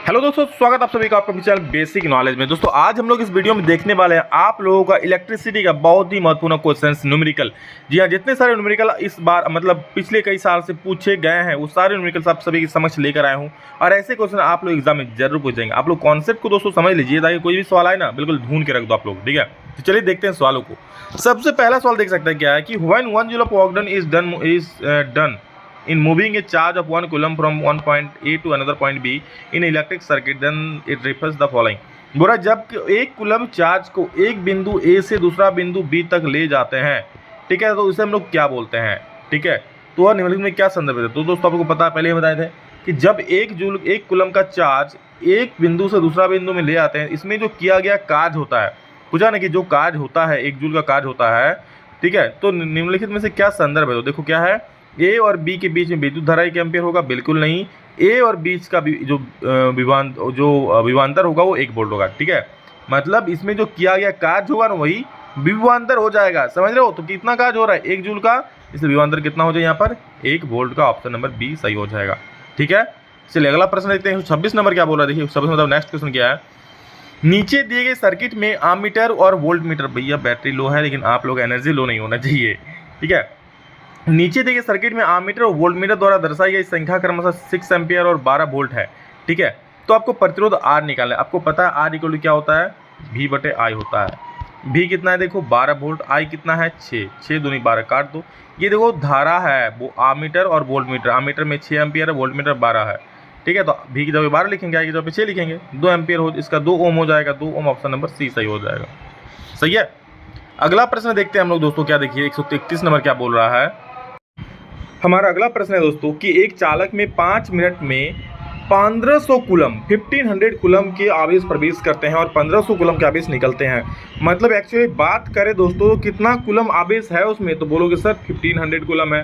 Hello दोस्तों, स्वागत आप सभी का आपका चैनल बेसिक नॉलेज में। दोस्तों आज हम लोग इस वीडियो में देखने वाले हैं आप लोगों का इलेक्ट्रिसिटी का बहुत ही महत्वपूर्ण क्वेश्चन न्यूमेरिकल। जी हाँ, जितने सारे न्यूमेरिकल इस बार मतलब पिछले कई साल से पूछे गए हैं वो सारे न्यूमेरिकल आप सभी की समझ लेकर आए हूँ और ऐसे क्वेश्चन आप लोग एग्जाम में जरूर पूछेंगे। आप लोग कॉन्सेप्ट को दोस्तों समझ लीजिए ताकि कोई भी सवाल आए ना बिल्कुल ढूंढ के रख दो आप लोग, ठीक है। तो चलिए देखते हैं सवालों को। सबसे पहला सवाल देख सकते हैं क्या है कि when one joule of work done is done in moving a charge of 1 coulomb from one point A to another point B in electric circuit, then it refers the following। बोला जब एक कुलम चार्ज को एक बिंदु A से दूसरा बिंदु B तक ले जाते हैं, ठीक है, तो उसे हम लोग क्या बोलते हैं, ठीक है। तो वह निम्नलिखित में क्या संदर्भ है। तो दोस्तों आपको पता है, पहले ही बताए थे कि जब एक कुलम का चार्ज एक बिंदु से दूसरा बिंदु में ले आते हैं, इसमें जो किया गया कार्य होता है, पूछा ना कि जो कार्य होता है एक जूल का कार्य होता है, ठीक है। तो निम्नलिखित में से क्या संदर्भ है। तो देखो क्या है, ए और बी के बीच में विद्युत धारा 1 एम्पीयर होगा, बिल्कुल नहीं। ए और बीच का जो विभवांतर होगा वो 1 वोल्ट होगा, ठीक है। मतलब इसमें जो किया गया कार्य होगा ना वही विभवांतर हो जाएगा, समझ रहे हो। तो कितना कार्य हो रहा है 1 जूल का, इसलिए विभवांतर कितना हो जाए यहाँ पर 1 वोल्ट का। ऑप्शन नंबर बी सही हो जाएगा, ठीक है। चलिए अगला प्रश्न देखते हैं। 26 नंबर क्या बोल रहा है, देखिए 26 मतलब नेक्स्ट क्वेश्चन क्या है। नीचे दिए गए सर्किट में आमीटर और वोल्ट मीटर, भैया बैटरी लो है लेकिन आप लोग एनर्जी लो नहीं होना चाहिए, ठीक है। नीचे देखिए सर्किट में आमीटर और वोल्टमीटर द्वारा दर्शाई गई संख्या क्रमशः 6 एम्पियर और 12 वोल्ट है, ठीक है। तो आपको प्रतिरोध R निकालना है। आपको पता है R इक्वल टू क्या होता है, V/I होता है। V कितना है देखो 12 वोल्ट, I कितना है 6 दूनी 12 काट दो। ये देखो धारा है वो आमीटर और वोल्टमीटर, आमीटर में 6 एम्पियर है, वोल्टमीटर 12 है, ठीक है। तो V की जगह 12 लिखेंगे, I की जगह 6 लिखेंगे। 2 एम्पियर हो, इसका 2 ओम हो जाएगा, 2 ओम। ऑप्शन नंबर सी सही हो जाएगा, सही है। अगला प्रश्न देखते हैं हम लोग दोस्तों, क्या देखिए 133 नंबर क्या बोल रहा है। हमारा अगला प्रश्न है दोस्तों कि एक चालक में 5 मिनट में 1500 कूलम 1500 कूलम के आवेश प्रवेश करते हैं और 1500 कूलम के आवेश निकलते हैं। मतलब एक्चुअली बात करें दोस्तों कितना कूलम आवेश है उसमें, तो बोलोगे सर 1500 कूलम है,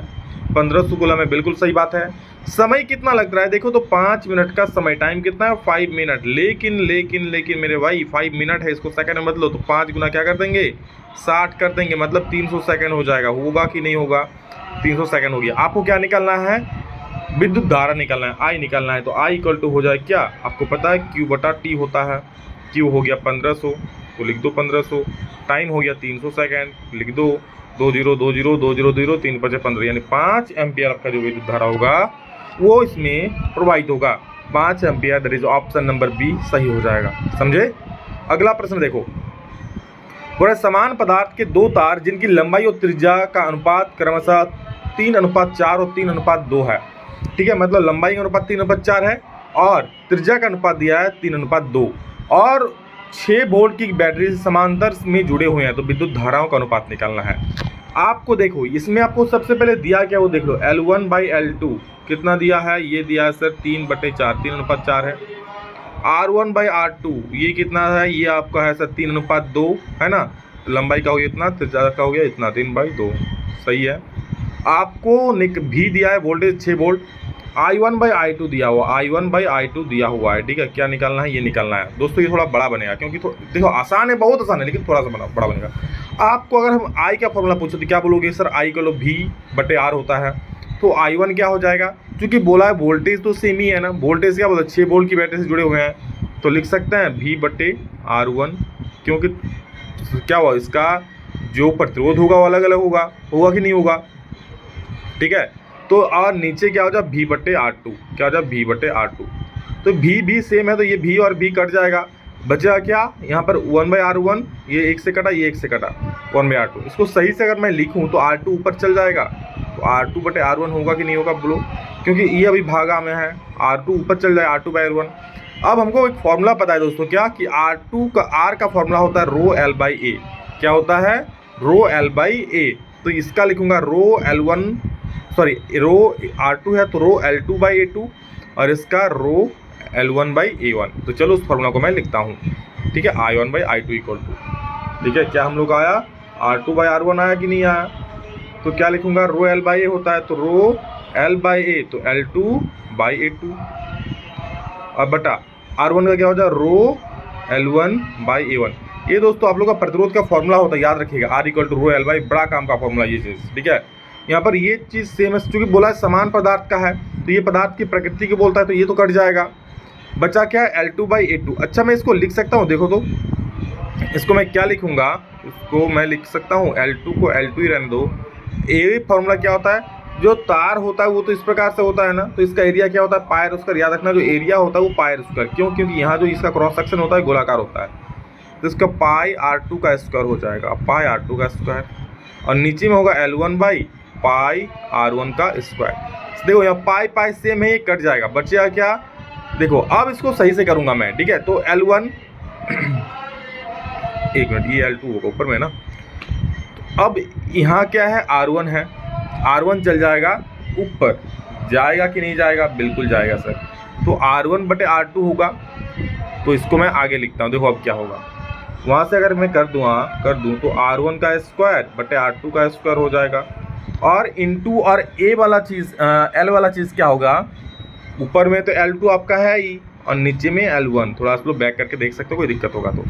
1500 कूलम है, बिल्कुल सही बात है। समय कितना लग रहा है देखो, तो 5 मिनट का समय, टाइम कितना है 5 मिनट। लेकिन मेरे भाई 5 मिनट है, इसको सेकंड में बदलो तो 5 गुना क्या कर देंगे 60 कर देंगे, मतलब 300 सेकंड हो जाएगा। होगा कि नहीं होगा, 300 सेकंड हो गया। आपको क्या निकालना है, विद्युत धारा निकालना है, आई निकालना है। तो आई इक्वल टू हो जाए क्या, आपको पता है Q/T होता है। Q हो गया 1500, तो लिख दो 1500। टाइम हो गया 300 सेकंड, लिख दो 20 3 5 15, यानी 5 एम्पियर आपका जो विद्युत धारा होगा वो इसमें प्रोवाइड होगा, 5 ampere. That is option number B सही हो जाएगा, समझे। अगला प्रश्न देखो, पूरे समान पदार्थ के 2 तार जिनकी लंबाई और त्रिज्या का अनुपात क्रमशः 3:4 और 3:2 है, ठीक है। मतलब लंबाई का अनुपात 3:4 है और त्रिज्या का अनुपात दिया है 3:2 और 6 वोल्ट की बैटरी से समांतर में जुड़े हुए हैं। तो विद्युत धाराओं का अनुपात निकालना है आपको। देखो इसमें आपको सबसे पहले दिया क्या वो देख लो, L1/L2 कितना दिया है, ये दिया है सर 3/4, 3:4 है। R1/R2 ये कितना है, ये आपका है सर 3:2 है ना। लंबाई का हो गया इतना, त्रिज्या का हो गया इतना, 3/2 सही है। आपको भी दिया है वोल्टेज 6 वोल्ट, I1/I2 दिया हुआ, I1/I2 दिया हुआ है, ठीक है। क्या निकालना है, ये निकालना है दोस्तों। ये थोड़ा बड़ा बनेगा क्योंकि देखो आसान है, बहुत आसान है, लेकिन थोड़ा सा बड़ा बनेगा। आपको अगर हम I का फॉर्मूला पूछो तो क्या बोलोगे सर, I को लो V/R होता है। तो I1 क्या हो जाएगा, क्योंकि बोला है वोल्टेज तो सेम ही है ना, वोल्टेज क्या बोला 6 वोल्ट की बैटरी से जुड़े हुए हैं, तो लिख सकते हैं V/R1। क्योंकि क्या हुआ, इसका जो प्रतिरोध होगा वो अलग अलग होगा कि नहीं होगा, ठीक है। तो और नीचे क्या हो जाए V/R2, क्या हो जाए V/R2। तो V भी सेम है, तो ये V और V कट जाएगा, बचा क्या यहाँ पर 1/R1, ये 1 से कटा, ये 1 से कटा, 1/R2। इसको सही से अगर मैं लिखूँ तो R2 ऊपर चल जाएगा, तो R2/R1 होगा कि नहीं होगा बोलो, क्योंकि ये अभी भागा में है, R2 ऊपर चल जाए, R2/R1। अब हमको एक फॉर्मूला पता है दोस्तों, क्या कि R का फॉर्मूला होता है ρL/A। क्या होता है, ρL/A। तो इसका लिखूंगा R2 है तो ρL2/A2 और इसका ρL1/A1। तो चलो उस फॉर्मूला को मैं लिखता हूँ, ठीक है। I1/I2 इक्वल टू, ठीक है, क्या हम लोग आया R2/R1 आया कि नहीं आया। तो क्या लिखूंगा, ρL/A होता है तो ρL/A, तो L2/A2 और बटा R1 का क्या हो जाए ρL1/A1। ये दोस्तों आप लोग का प्रतिरोध का फॉर्मूला होता है, याद रखिएगा। R इक्वल टू ρL/A, बड़ा काम का फॉर्मूला ये चीज़, ठीक है। यहाँ पर ये चीज़ सेम है, चूँकि बोला है समान पदार्थ का है, तो ये पदार्थ की प्रकृति को बोलता है, तो ये तो कट जाएगा। बचा क्या है L2/A2। अच्छा मैं इसको लिख सकता हूँ, देखो तो इसको मैं क्या लिखूंगा, इसको मैं लिख सकता हूँ L2 को L2 ही रहने दो। ए फॉर्मूला क्या होता है, जो तार होता है वो तो इस प्रकार से होता है ना, तो इसका एरिया क्या होता है पायर स्क्वायर। याद रखना जो एरिया होता है वो पायर स्क्वायर, क्यों, क्योंकि यहाँ जो इसका क्रॉस सेक्शन होता है गोलाकार होता है, तो इसका पाई R2 का स्क्वायर हो जाएगा, पाई R2 का स्क्वायर, और नीचे में होगा L1/पाई R1 का स्क्वायर। देखो यहाँ पाई पाई सेम है, ये कट जाएगा, बचेगा क्या, देखो अब इसको सही से करूँगा मैं, ठीक है। तो L1 एक मिनट, ये L2 होगा ऊपर में ना, तो अब यहाँ क्या है R1 है, R1 चल जाएगा ऊपर, जाएगा कि नहीं जाएगा, बिल्कुल जाएगा सर। तो R1/R2 होगा, तो इसको मैं आगे लिखता हूँ। देखो अब क्या होगा, वहाँ से अगर मैं कर दूँ तो R1 का स्क्वायर/R2 का स्क्वायर हो जाएगा, और इनटू और ए वाला चीज़ L वाला चीज़ क्या होगा, ऊपर में तो L2 आपका है ही और नीचे में L1। थोड़ा सा बैक करके देख सकते हो, कोई दिक्कत होगा तो,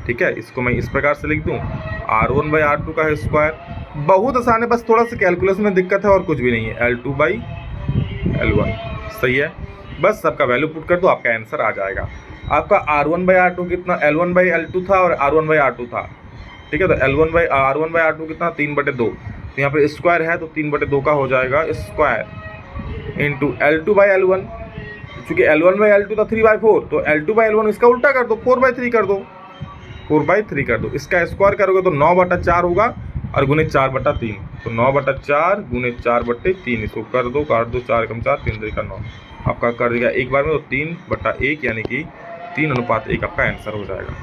ठीक है। इसको मैं इस प्रकार से लिख दूँ, R1/R2 का स्क्वायर, बहुत आसान है, बस थोड़ा सा कैलकुलेशन में दिक्कत है और कुछ भी नहीं है। L2/L1 सही है, बस सबका वैल्यू पुट कर दो, आपका आंसर आ जाएगा। आपका R1/R2 कितना, L1/L2 था और R1/R2 था, ठीक है। तो R1/R2 कितना 3/2, तो यहाँ पर स्क्वायर है तो 3/2 का हो जाएगा स्क्वायर, इंटू L2/L1, चूँकि L1/L2 था 3/4, तो L2/L1 इसका उल्टा कर दो, 4/3 कर दो, 4/3 कर दो। इसका स्क्वायर करोगे तो 9/4 होगा और गुने 4/3, तो 9/4 गुने 4/3, इसको कर दो, काट दो, 4 कम 4, 3 का 9, आपका कर देगा एक बार में, तो 3/1 यानी कि 3:1 आपका आंसर हो जाएगा,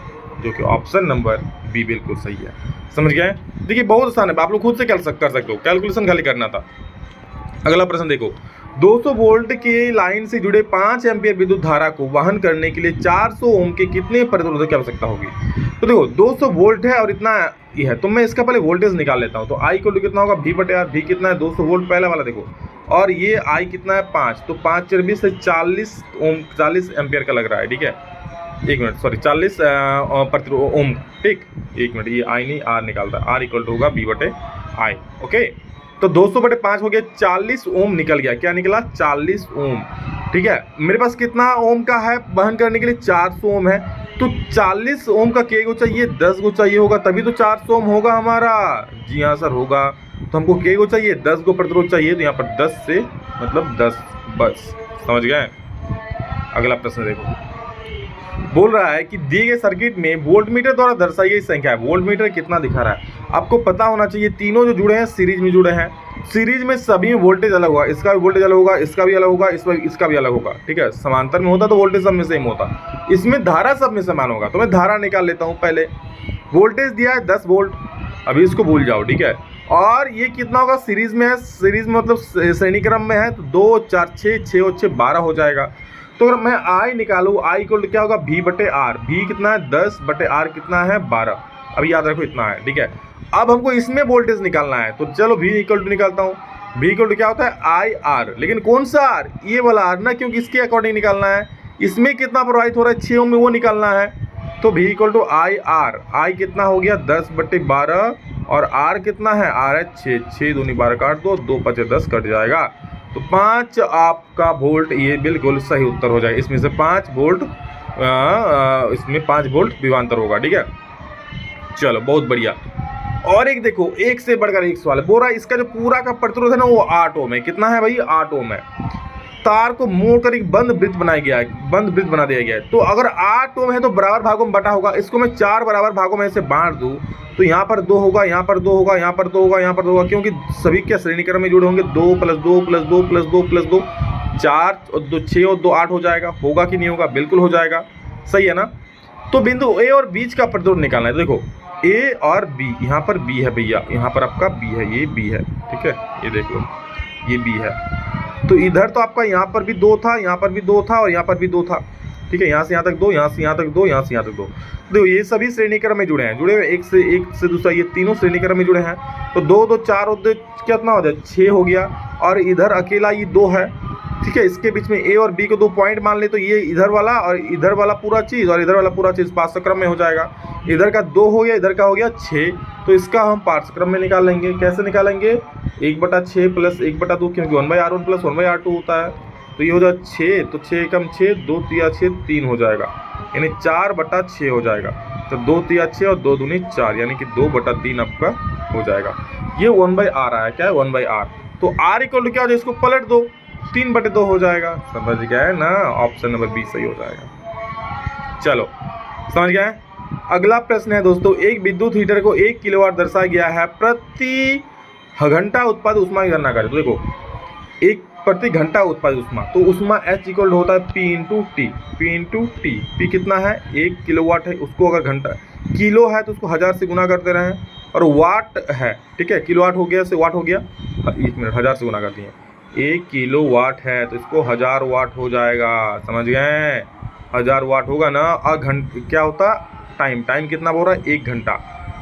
जो कि ऑप्शन नंबर बी बिल्कुल सही है। समझ गए? देखिए बहुत आसान है, आप लोग खुद से कर सकते हो, कैलकुलेशन खाली करना था। अगला प्रश्न देखो, 200 वोल्ट की लाइन से जुड़े 5 एम्पीयर विद्युत धारा को वहन करने के लिए 400 ओम के कितने प्रतिरोधक की आवश्यकता होगी। तो देखो 200 वोल्ट है और इतना ये है, तो मैं इसका पहले वोल्टेज निकाल लेता हूँ। तो I को कितना होगा, V/R, V कितना है 200 वोल्ट पहला वाला देखो, और ये I कितना है 5, तो 5 × 20 से 40 ओम, 40 एम्पीयर का लग रहा है, ठीक है। एक मिनट, सॉरी 40 प्रतिरोध ओम, ठीक। एक मिनट, ये I नहीं R निकालता, R इक्वल टू होगा V/I, ओके। तो 200/5 हो गया, 40 ओम निकल गया, क्या निकला 40 ओम, ठीक है। मेरे पास कितना ओम का है वहन करने के लिए, 400 ओम है, तो 40 ओम का के गो चाहिए, 10 गो चाहिए होगा, तभी तो 400 ओम होगा हमारा। जी हाँ सर होगा, तो हमको के गो चाहिए, 10 गो प्रतिरोध चाहिए, तो यहाँ पर 10 से मतलब 10, बस समझ गए। अगला प्रश्न देखो, बोल रहा है कि दिए गए सर्किट में वोल्टमीटर द्वारा दर्शाई गई संख्या है। वोल्टमीटर कितना दिखा रहा है आपको पता होना चाहिए। तीनों जो जुड़े हैं सीरीज में जुड़े हैं, सीरीज में सभी में वोल्टेज अलग होगा, इसका भी वोल्टेज अलग होगा, इसका भी अलग होगा, इसका भी अलग होगा, ठीक है। समांतर में होता तो वोल्टेज सब में सेम होता, इसमें धारा सब में समान होगा। तो मैं धारा निकाल लेता हूँ पहले। वोल्टेज दिया है 10 वोल्ट, अभी इसको भूल जाओ, ठीक है। और ये कितना होगा, सीरीज में है, सीरीज में मतलब श्रेणी क्रम में है, तो 2 4 6 6 और 6 12 हो जाएगा। तो अगर मैं I निकालूँ, I इक्वल क्या होगा V/R, V कितना है 10/R कितना है 12, अभी याद रखो इतना है, ठीक है। अब हमको इसमें वोल्टेज निकालना है, तो चलो V इक्वल टू निकालता हूँ। V इक्वल टू क्या होता है IR, लेकिन कौन सा R, ये वाला R ना, क्योंकि इसके अकॉर्डिंग निकालना है। इसमें कितना प्रवाहित हो रहा है 6 ओम में, वो निकालना है। तो V equal to IR, I कितना हो गया 10/12 और R कितना है, R है 6, 6 दूनी 12 काट दो, 2 5 10 कट जाएगा, तो 5 आपका वोल्ट, ये बिल्कुल सही उत्तर हो जाएगा। इसमें से 5 वोल्ट, इसमें 5 वोल्ट विभवांतर होगा, ठीक है। चलो बहुत बढ़िया। और एक देखो, एक से बढ़कर एक सवाल बोल रहा है, इसका जो पूरा का प्रतिरोध है ना वो 8 ओम है। कितना है भाई, 8 ओम है। तार को मोड़कर एक बंद वृत्त बनाया गया है, बंद वृत्त बना दिया गया है। तो अगर 8 ओम है तो बराबर भागों में बटा होगा। इसको मैं 4 बराबर भागों में से बांट दूं तो यहाँ पर 2 होगा, यहाँ पर 2 होगा, यहाँ पर 2 होगा, यहाँ पर 2 होगा, क्योंकि सभी क्या श्रेणी क्रम में जुड़े होंगे। 2 + 2 + 2 + 2 + 2 4 और 2 6 और 2 8 हो जाएगा। होगा कि नहीं होगा, बिल्कुल हो जाएगा, सही है ना। तो बिंदु ए और बीच का प्रतिरोध निकालना है। देखो ए और बी, यहाँ पर बी है भैया, यहाँ पर आपका बी है, ये बी है, ठीक है, ये देख लो ये बी है। तो इधर तो आपका यहाँ पर भी 2 था, यहाँ पर भी 2 था और यहाँ पर भी 2 था, ठीक है। यहाँ से यहाँ तक 2, यहाँ से यहाँ तक 2, यहाँ से यहाँ तक 2। देखो ये सभी श्रेणी क्रम में जुड़े हैं, जुड़े हुए एक से दूसरा, ये तीनों श्रेणी क्रम में जुड़े हैं। तो 2 2 4 और 2 कितना हो जाए 6 हो गया, और इधर अकेला ये 2 है, ठीक है। इसके बीच में ए और बी को 2 पॉइंट मान ले, तो ये इधर वाला और इधर वाला पूरा चीज़ और इधर वाला पूरा चीज़ पार्श्वक्रम में हो जाएगा। इधर का 2 हो गया, इधर का हो गया 6, तो इसका हम पार्श्वक्रम में निकाल लेंगे। कैसे निकालेंगे, 1/6 + 1/2, क्योंकि 1/R1 + 1/R2 होता है, तो ये हो जाए 6, तो 6 कम 6, 2 तिया 6, 3 हो जाएगा, यानी 4/6 हो जाएगा। तो 2 तिया 6 और 2 दूनी 4, यानी कि 2/3 आपका हो जाएगा। ये 1/r आया, क्या है 1/r। तो r इक्वल टू क्या हो जाए, इसको पलट दो, 3/2 हो जाएगा। समझ गए ना, ऑप्शन नंबर बी सही हो जाएगा। चलो समझ गए। अगला प्रश्न है दोस्तों, एक विद्युत हीटर को 1 किलोवाट दर्शाया गया है, प्रति घंटा उत्पादित ऊष्मा की गणना करें। तो देखो, एक प्रति घंटा उत्पादित ऊष्मा, तो ऊष्मा H इक्वल होता है P इंटू टी। P कितना है, 1 किलोवाट है, उसको अगर घंटा किलो है तो उसको 1000 से गुना करते रहे, और वाट है, ठीक है, किलोवाट हो गया से वाट हो गया, 1 मिनट 1000 से गुना करती है। 1 किलो वाट है तो इसको 1000 वाट हो जाएगा। समझ गए, 1000 वाट होगा ना। और क्या होता, टाइम कितना बोल रहा है, 1 घंटा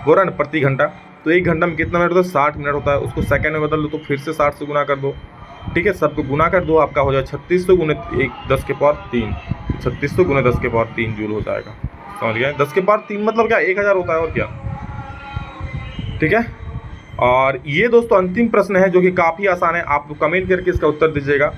बोल रहा है ना, प्रति घंटा। तो 1 घंटा में कितना मिनट होता है, 60 मिनट होता है। उसको सेकंड में बदल दो तो फिर से 60 से गुना कर दो, ठीक है, सबको गुना कर दो, आपका हो जाए 3600 गुने 10 के पावर 3, 3600 गुने 10 के पावर 3 जूल हो जाएगा। समझ गए, 10 के पावर 3 मतलब क्या, 1000 होता है, और क्या, ठीक है। और ये दोस्तों अंतिम प्रश्न है जो कि काफ़ी आसान है, आप कमेंट करके इसका उत्तर दीजिएगा।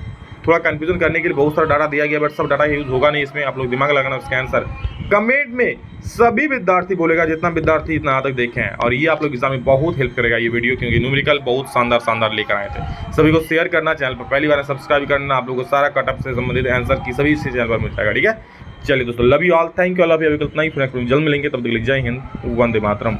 थोड़ा कंफ्यूजन करने के लिए बहुत सारा डाटा दिया गया, बट सब डाटा यूज होगा नहीं इसमें, आप लोग दिमाग लगाना उसका आंसर कमेंट में सभी विद्यार्थी बोलेगा, जितना विद्यार्थी इतना आज तक देखे हैं। और ये आप लोग एग्जाम में बहुत हेल्प करेगा ये वीडियो, क्योंकि न्यूमेरिकल बहुत शानदार लेकर आए थे। सभी को शेयर करना, चैनल पर पहली बार सब्सक्राइब करना, आप लोगों को सारा कटअप से संबंधित आंसर की सभी इसी चैनल पर मिल जाएगा, ठीक है। चलिए दोस्तों, love you all, thank you all of you. अभी कल नहीं, फिर जल्द मिलेंगे, तब तक जय हिंद, वंदे मातरम।